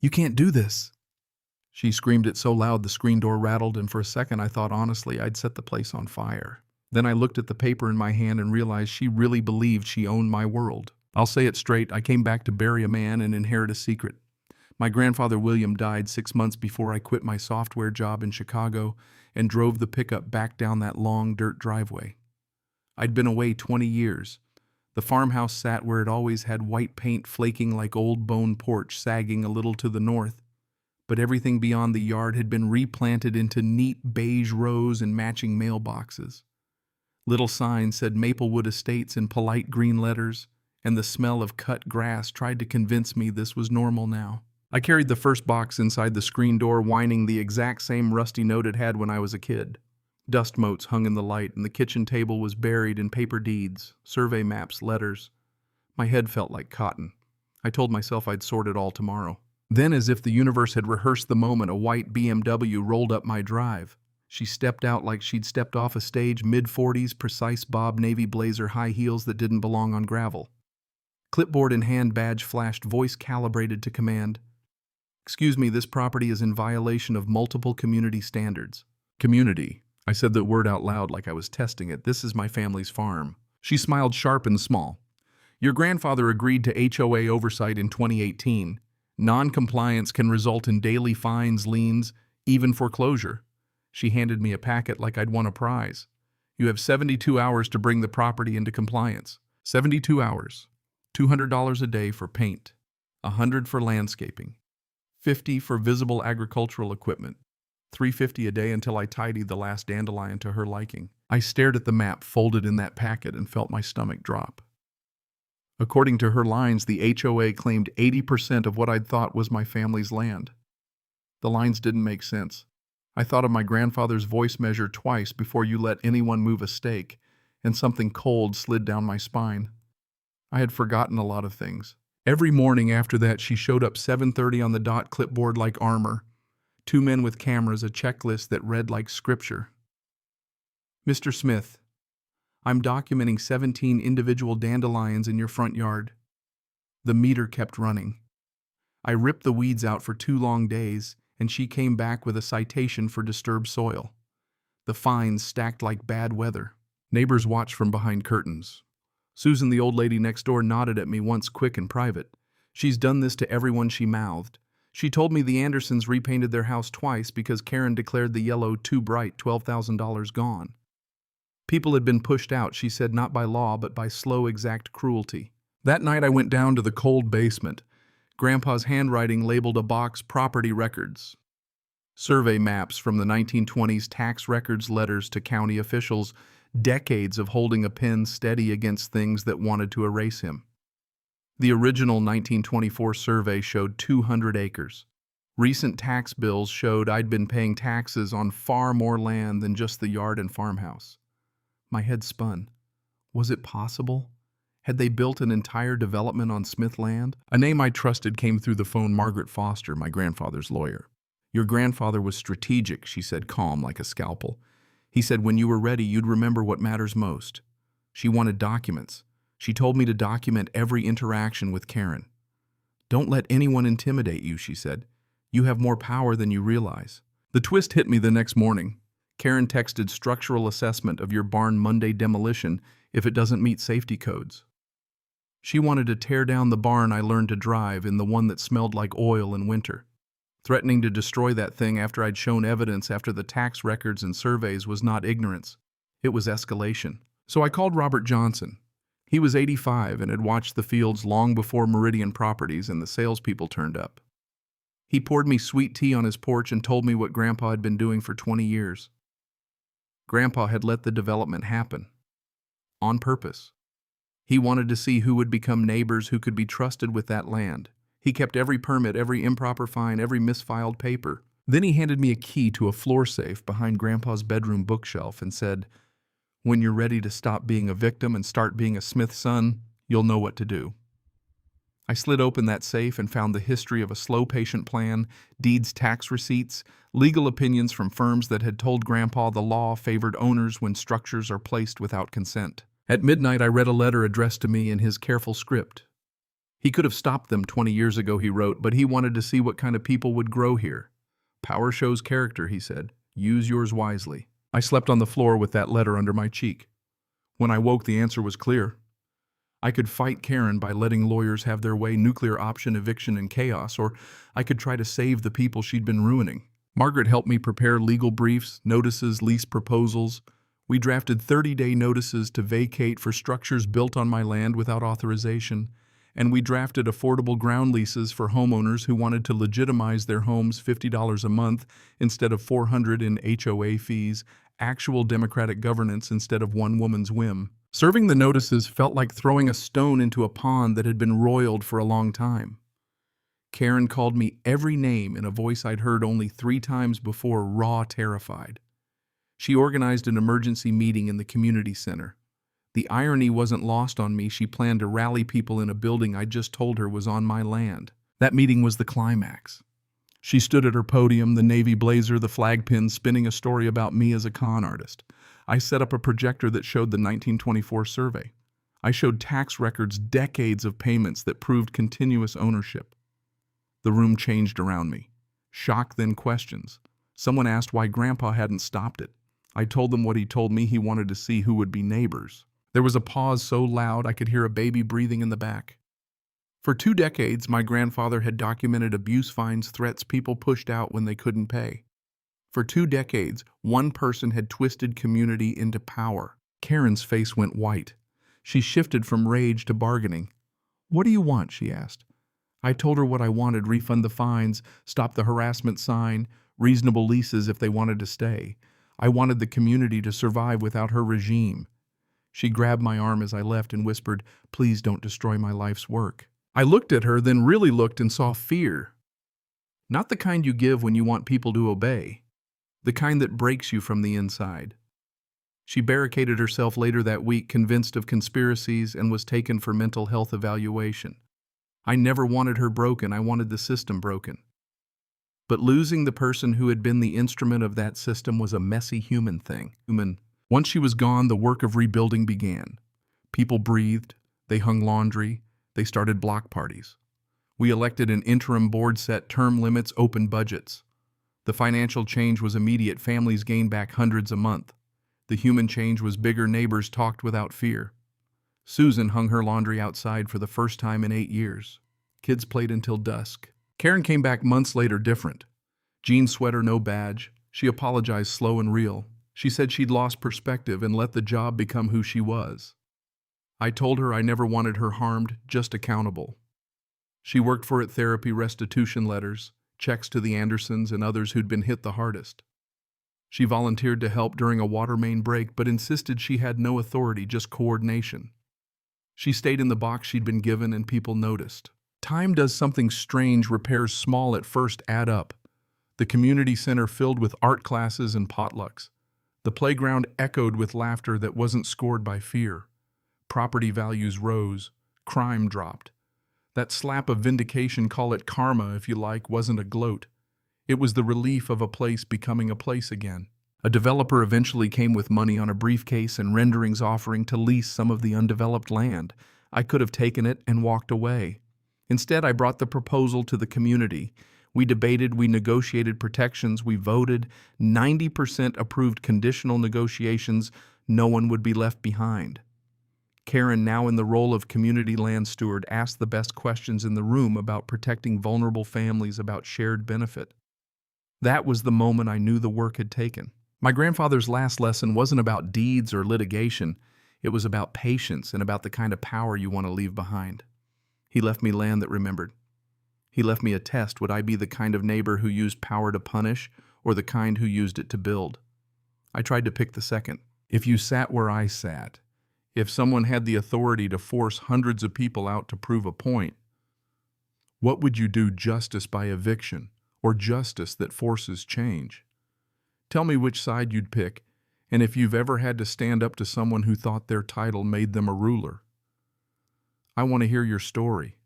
You can't do this. She screamed it so loud the screen door rattled, and for a second I thought honestly I'd set the place on fire. Then I looked at the paper in my hand and realized she really believed she owned my world. I'll say it straight, I came back to bury a man and inherit a secret. My grandfather William died 6 months before I quit my software job in Chicago and drove the pickup back down that long dirt driveway. I'd been away 20 years. The farmhouse sat where it always had, white paint flaking like old bone porch sagging a little to the north. But everything beyond the yard had been replanted into neat beige rows and matching mailboxes. Little signs said Maplewood Estates in polite green letters, and the smell of cut grass tried to convince me this was normal now. I carried the first box inside the screen door, whining the exact same rusty note it had when I was a kid. Dust motes hung in the light, and the kitchen table was buried in paper deeds, survey maps, letters. My head felt like cotton. I told myself I'd sort it all tomorrow. Then, as if the universe had rehearsed the moment, a white BMW rolled up my drive. She stepped out like she'd stepped off a stage, mid-40s, precise bob navy blazer, high heels that didn't belong on gravel. Clipboard in hand, badge flashed, voice calibrated to command. "Excuse me, this property is in violation of multiple community standards." "Community?" I said the word out loud like I was testing it. "This is my family's farm." She smiled sharp and small. "Your grandfather agreed to HOA oversight in 2018. Non-compliance can result in daily fines, liens, even foreclosure." She handed me a packet like I'd won a prize. "You have 72 hours to bring the property into compliance." 72 hours. $200 a day for paint. $100 for landscaping. $50 for visible agricultural equipment. $350 a day until I tidied the last dandelion to her liking. I stared at the map folded in that packet and felt my stomach drop. According to her lines, the HOA claimed 80% of what I'd thought was my family's land. The lines didn't make sense. I thought of my grandfather's voice measure twice before you let anyone move a stake, and something cold slid down my spine. I had forgotten a lot of things. Every morning after that, she showed up 7:30 on the dot, clipboard like armor. 2 men with cameras, a checklist that read like scripture. "Mr. Smith, I'm documenting 17 individual dandelions in your front yard." The meter kept running. I ripped the weeds out for 2 long days, and she came back with a citation for disturbed soil. The fines stacked like bad weather. Neighbors watched from behind curtains. Susan, the old lady next door, nodded at me once, quick and private. "She's done this to everyone," she mouthed. "She told me the Andersons repainted their house twice because Karen declared the yellow too bright, $12,000 gone. People had been pushed out," she said, "not by law, but by slow, exact cruelty." That night I went down to the cold basement. Grandpa's handwriting labeled a box, "Property Records." Survey maps from the 1920s, tax records, letters to county officials, decades of holding a pen steady against things that wanted to erase him. The original 1924 survey showed 200 acres. Recent tax bills showed I'd been paying taxes on far more land than just the yard and farmhouse. My head spun. Was it possible? Had they built an entire development on Smith land? A name I trusted came through the phone: Margaret Foster, my grandfather's lawyer. "Your grandfather was strategic," she said, calm like a scalpel. "He said when you were ready, you'd remember what matters most." She wanted documents. She told me to document every interaction with Karen. "Don't let anyone intimidate you," she said. "You have more power than you realize." The twist hit me the next morning. Karen texted structural assessment of your barn Monday, demolition if it doesn't meet safety codes. She wanted to tear down the barn I learned to drive in, the one that smelled like oil in winter. Threatening to destroy that thing after I'd shown evidence after the tax records and surveys was not ignorance. It was escalation. So I called Robert Johnson. He was 85 and had watched the fields long before Meridian Properties and the salespeople turned up. He poured me sweet tea on his porch and told me what Grandpa had been doing for 20 years. Grandpa had let the development happen. On purpose. He wanted to see who would become neighbors who could be trusted with that land. He kept every permit, every improper fine, every misfiled paper. Then he handed me a key to a floor safe behind Grandpa's bedroom bookshelf and said, "When you're ready to stop being a victim and start being a Smith son, you'll know what to do." I slid open that safe and found the history of a slow patient plan, deeds, tax receipts, legal opinions from firms that had told Grandpa the law favored owners when structures are placed without consent. At midnight, I read a letter addressed to me in his careful script. He could have stopped them 20 years ago, he wrote, but he wanted to see what kind of people would grow here. Power shows character, he said. Use yours wisely. I slept on the floor with that letter under my cheek. When I woke, the answer was clear. I could fight Karen by letting lawyers have their way, nuclear option, eviction, and chaos, or I could try to save the people she'd been ruining. Margaret helped me prepare legal briefs, notices, lease proposals. We drafted 30-day notices to vacate for structures built on my land without authorization, and we drafted affordable ground leases for homeowners who wanted to legitimize their homes $50 a month instead of $400 in HOA fees, actual democratic governance instead of one woman's whim. Serving the notices felt like throwing a stone into a pond that had been roiled for a long time. Karen called me every name in a voice I'd heard only 3 times before, raw, terrified. She organized an emergency meeting in the community center. The irony wasn't lost on me. She planned to rally people in a building I just told her was on my land. That meeting was the climax. She stood at her podium, the navy blazer, the flag pin, spinning a story about me as a con artist. I set up a projector that showed the 1924 survey. I showed tax records, decades of payments that proved continuous ownership. The room changed around me. Shock, then questions. Someone asked why Grandpa hadn't stopped it. I told them what he told me. He wanted to see who would be neighbors. There was a pause so loud I could hear a baby breathing in the back. For 2 decades, my grandfather had documented abuse, fines, threats, people pushed out when they couldn't pay. For 2 decades, one person had twisted community into power. Karen's face went white. She shifted from rage to bargaining. "What do you want?" she asked. I told her what I wanted: refund the fines, stop the harassment sign, reasonable leases if they wanted to stay. I wanted the community to survive without her regime. She grabbed my arm as I left and whispered, "Please don't destroy my life's work." I looked at her, then really looked and saw fear. Not the kind you give when you want people to obey. The kind that breaks you from the inside. She barricaded herself later that week, convinced of conspiracies, and was taken for mental health evaluation. I never wanted her broken. I wanted the system broken. But losing the person who had been the instrument of that system was a messy human thing. Once she was gone, the work of rebuilding began. People breathed, they hung laundry, they started block parties. We elected an interim board, set term limits, open budgets. The financial change was immediate. Families gained back hundreds a month. The human change was bigger. Neighbors talked without fear. Susan hung her laundry outside for the first time in 8 years. Kids played until dusk. Karen came back months later, different. Jean sweater, no badge. She apologized slow and real. She said she'd lost perspective and let the job become who she was. I told her I never wanted her harmed, just accountable. She worked for it: therapy, restitution letters, checks to the Andersons and others who'd been hit the hardest. She volunteered to help during a water main break, but insisted she had no authority, just coordination. She stayed in the box she'd been given, and people noticed. Time does something strange. Repairs, small at first, add up. The community center filled with art classes and potlucks. The playground echoed with laughter that wasn't scored by fear. Property values rose. Crime dropped. That slap of vindication, call it karma if you like, wasn't a gloat. It was the relief of a place becoming a place again. A developer eventually came with money on a briefcase and renderings offering to lease some of the undeveloped land. I could have taken it and walked away. Instead, I brought the proposal to the community. We debated, we negotiated protections, we voted. 90% approved conditional negotiations. No one would be left behind. Karen, now in the role of community land steward, asked the best questions in the room about protecting vulnerable families, about shared benefit. That was the moment I knew the work had taken. My grandfather's last lesson wasn't about deeds or litigation. It was about patience and about the kind of power you want to leave behind. He left me land that remembered. He left me a test. Would I be the kind of neighbor who used power to punish, or the kind who used it to build? I tried to pick the second. If you sat where I sat, if someone had the authority to force hundreds of people out to prove a point, what would you do? Justice by eviction, or justice that forces change? Tell me which side you'd pick, and if you've ever had to stand up to someone who thought their title made them a ruler. I want to hear your story.